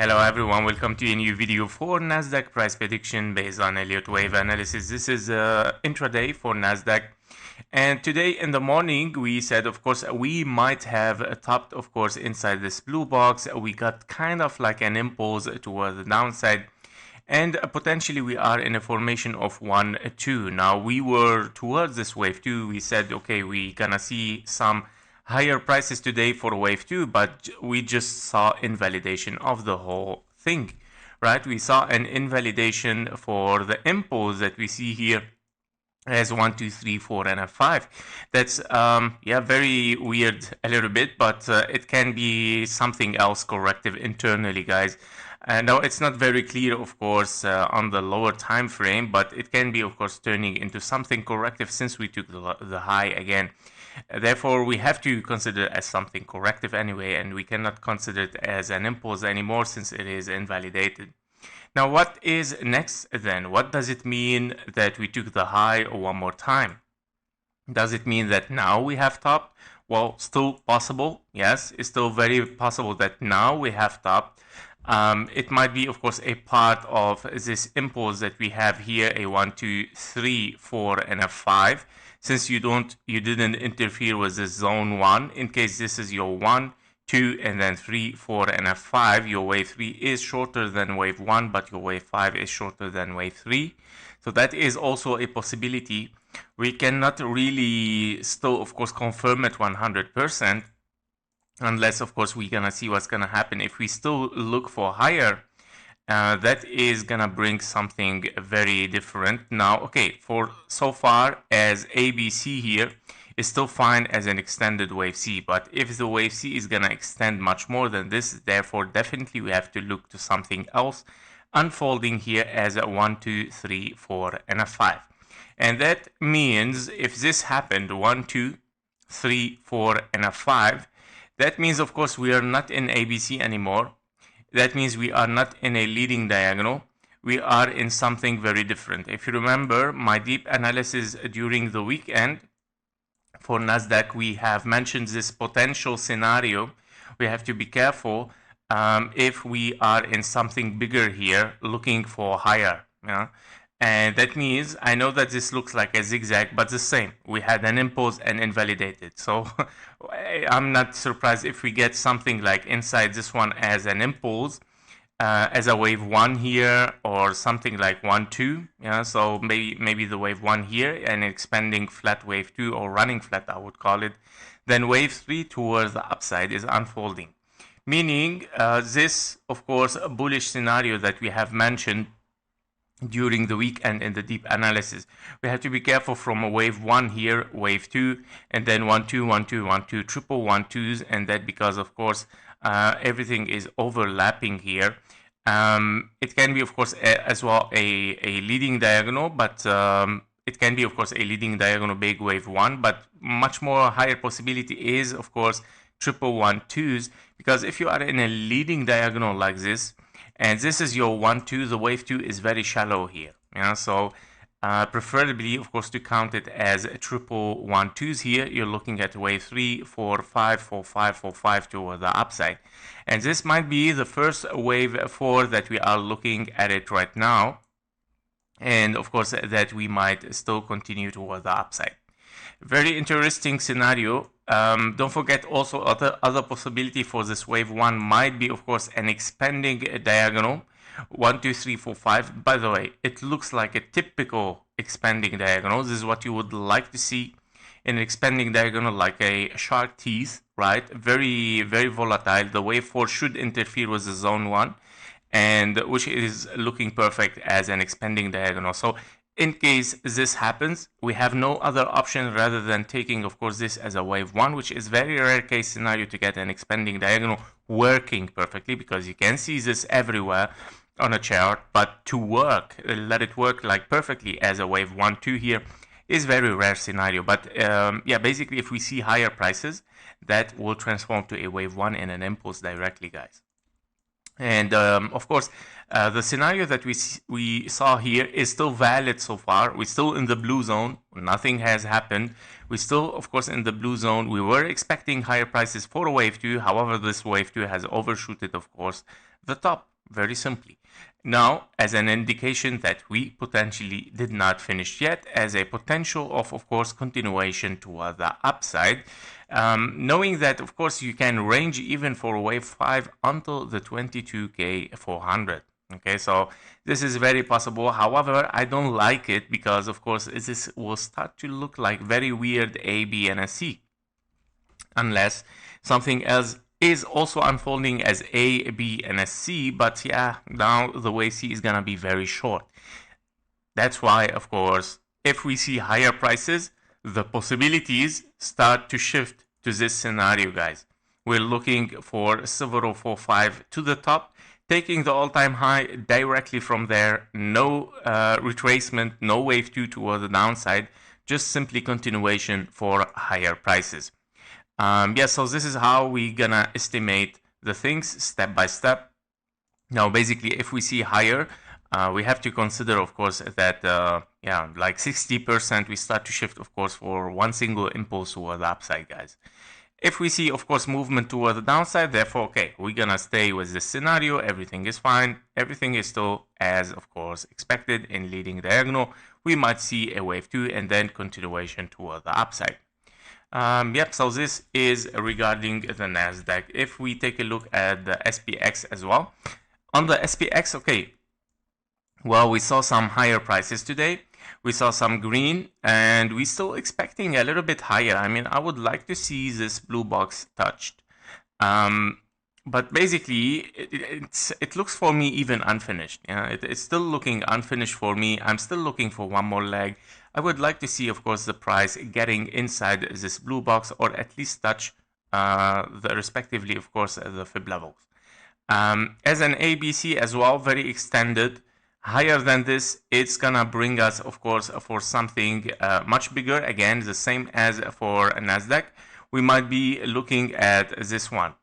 Hello everyone, welcome to a new video for Nasdaq price prediction based on Elliott wave analysis. This is intraday for Nasdaq, and today in the morning we said of course we might have topped of course inside this blue box. We got kind of like an impulse towards the downside, and potentially we are in a formation of 1-2. Now we were towards this wave 2. We said okay, we gonna see some higher prices today for wave 2, but we just saw invalidation of the whole thing, right? We saw an invalidation for the impulse that we see here as 1, 2, 3, 4, and a 5. That's yeah, very weird a little bit, but it can be something else corrective internally, guys. Now it's not very clear, of course, on the lower time frame, but it can be, of course, turning into something corrective since we took the high again. Therefore, we have to consider it as something corrective anyway, and we cannot consider it as an impulse anymore since it is invalidated. Now, what is next then? What does it mean that we took the high one more time? Does it mean that now we have topped? Well, still possible. Yes, it's still very possible that now we have topped. It might be, of course, a part of this impulse that we have here, a 1, 2, 3, 4, and a 5. Since you didn't interfere with this zone 1, in case this is your 1, 2, and then 3, 4, and a 5, your wave 3 is shorter than wave 1, but your wave 5 is shorter than wave 3. So that is also a possibility. We cannot really still, of course, confirm it 100%, unless, of course, we're gonna see what's gonna happen. If we still look for higher, that is gonna bring something very different. Now, okay, for so far as ABC here is still fine as an extended wave C, but if the wave C is gonna extend much more than this, therefore definitely we have to look to something else unfolding here as a 1, 2, 3, 4, and a 5. And that means if this happened 1, 2, 3, 4, and a 5, that means of course we are not in ABC anymore. That means we are not in a leading diagonal. We are in something very different. If you remember my deep analysis during the weekend for Nasdaq, we have mentioned this potential scenario. We have to be careful if we are in something bigger here, looking for higher. Yeah? And that means, I know that this looks like a zigzag, but the same. We had an impulse and invalidated. So I'm not surprised if we get something like inside this one as an impulse, as a wave 1 here, or something like 1, 2. Yeah, so maybe the wave 1 here and expanding flat wave 2, or running flat, I would call it. Then wave 3 towards the upside is unfolding. Meaning this, of course, bullish scenario that we have mentioned during the weekend in the deep analysis. We have to be careful from a wave 1 here, wave 2, and then 1, 2, 1, 2, 1, 2, triple 1, 2s, and that because of course everything is overlapping here. It can be of course as well a leading diagonal, but it can be of course a leading diagonal big wave 1, but much more higher possibility is of course triple 1, 2s, because if you are in a leading diagonal like this, and this is your 1, 2, the wave 2 is very shallow here. Yeah, so preferably, of course, to count it as a triple 1, 2s here, you're looking at wave 3, 4, 5, 4, 5, 4, 5 toward the upside. And this might be the first wave 4 that we are looking at it right now. And of course, that we might still continue toward the upside. Very interesting scenario. Don't forget also other possibility for this wave 1 might be of course an expanding diagonal 1, 2, 3, 4, 5. By the way, it looks like a typical expanding diagonal. This is what you would like to see in an expanding diagonal, like a shark teeth, right? Very, very volatile. The wave 4 should interfere with the zone 1, and which is looking perfect as an expanding diagonal. So in case this happens, we have no other option rather than taking, of course, this as a wave 1, which is very rare case scenario to get an expanding diagonal working perfectly, because you can see this everywhere on a chart, but to work, let it work like perfectly as a wave 1, 2 here is very rare scenario. But yeah, basically if we see higher prices, that will transform to a wave 1 and an impulse directly, guys. And of course, the scenario that we saw here is still valid so far. We're still in the blue zone. Nothing has happened. We're still, of course, in the blue zone. We were expecting higher prices for wave 2. However, this wave 2 has overshooted, of course, the top, very simply. Now, as an indication that we potentially did not finish yet, as a potential of course, continuation toward the upside. Knowing that, of course, you can range even for wave 5 until the 22K 400. Okay, so this is very possible. However, I don't like it because, of course, this will start to look like very weird A, B, and a C. Unless something else is also unfolding as A, B, and a C. But yeah, now the wave C is going to be very short. That's why, of course, if we see higher prices, the possibilities start to shift to this scenario, guys. We're looking for several 4-5 to the top, taking the all-time high directly from there. No retracement, no wave 2 toward the downside, just simply continuation for higher prices. Yeah, so this is how we're gonna estimate the things step by step. Now, basically, if we see higher, we have to consider, of course, that yeah, like 60% we start to shift, of course, for one single impulse toward the upside, guys. If we see, of course, movement toward the downside, therefore, okay, we're gonna stay with this scenario. Everything is fine. Everything is still as, of course, expected in leading diagonal. We might see a wave 2 and then continuation toward the upside. Yep, so this is regarding the Nasdaq. If we take a look at the SPX as well, on the SPX, okay, well, we saw some higher prices today. We saw some green, and we're still expecting a little bit higher. I mean, I would like to see this blue box touched. But basically, it looks for me even unfinished. Yeah, it's still looking unfinished for me. I'm still looking for one more leg. I would like to see, of course, the price getting inside this blue box, or at least touch the respectively, of course, the fib levels. As an ABC as well, very extended. Higher than this, it's gonna bring us, of course, for something much bigger. Again, the same as for Nasdaq. We might be looking at this one.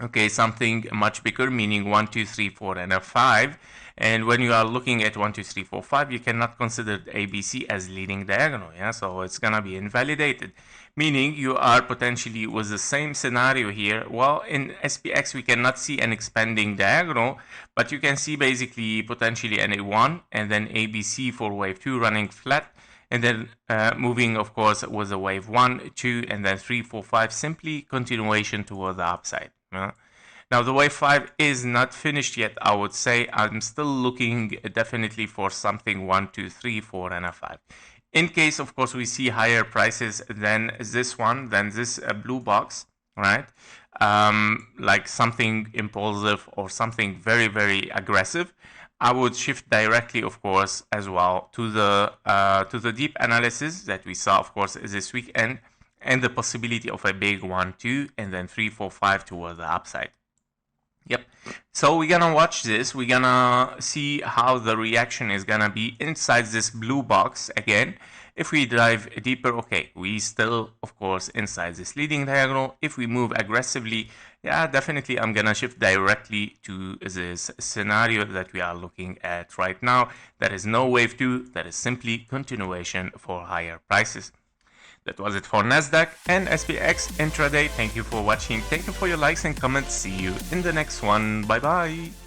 Okay, something much bigger, meaning 1, 2, 3, 4, and a 5. And when you are looking at 1, 2, 3, 4, 5, you cannot consider the ABC as leading diagonal. Yeah, so it's gonna be invalidated, meaning you are potentially with the same scenario here. Well, in SPX we cannot see an expanding diagonal, but you can see basically potentially an A1 and then ABC for wave 2 running flat, and then moving, of course, with a wave 1, 2, and then 3, 4, 5, simply continuation toward the upside. Now, the wave 5 is not finished yet, I would say. I'm still looking definitely for something 1, 2, 3, 4, and a 5. In case, of course, we see higher prices than this one, than this blue box, right? Like something impulsive or something very, very aggressive, I would shift directly, of course, as well to the deep analysis that we saw, of course, this weekend, and the possibility of a big 1, 2, and then 3, 4, 5 toward the upside. Yep. So we're gonna watch this. We're gonna see how the reaction is gonna be inside this blue box again. If we dive deeper, okay, we still, of course, inside this leading diagonal. If we move aggressively, yeah, definitely I'm gonna shift directly to this scenario that we are looking at right now. That is no wave 2, that is simply continuation for higher prices. That was it for Nasdaq and SPX intraday. Thank you for watching. Thank you for your likes and comments. See you in the next one. Bye bye.